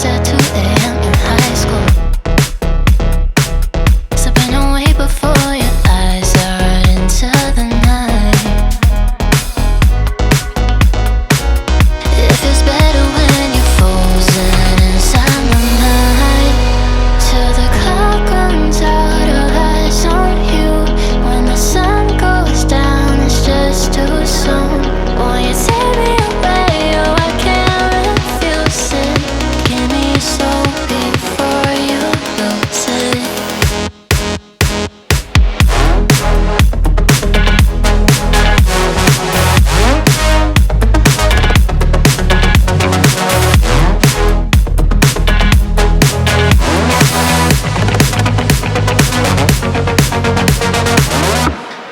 at 2 a.m. in high school. Slipping away before your eyes are into the night. It feels better when you're frozen inside my mind. Till the clock runs out of eyes on you. When the sun goes down, it's just too soon. Won't you take me away? Oh, I can't refuse it. Give me your soul before you lose it.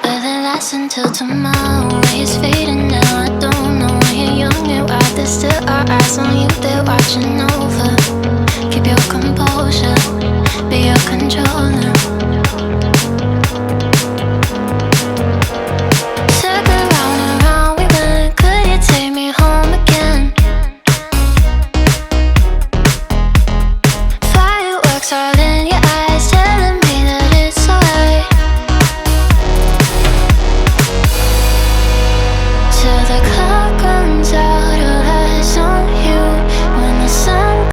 Will it last until tomorrow? It's fading now, I don't know. When you're young, you're out, there's still our eyes on you, they're watching over.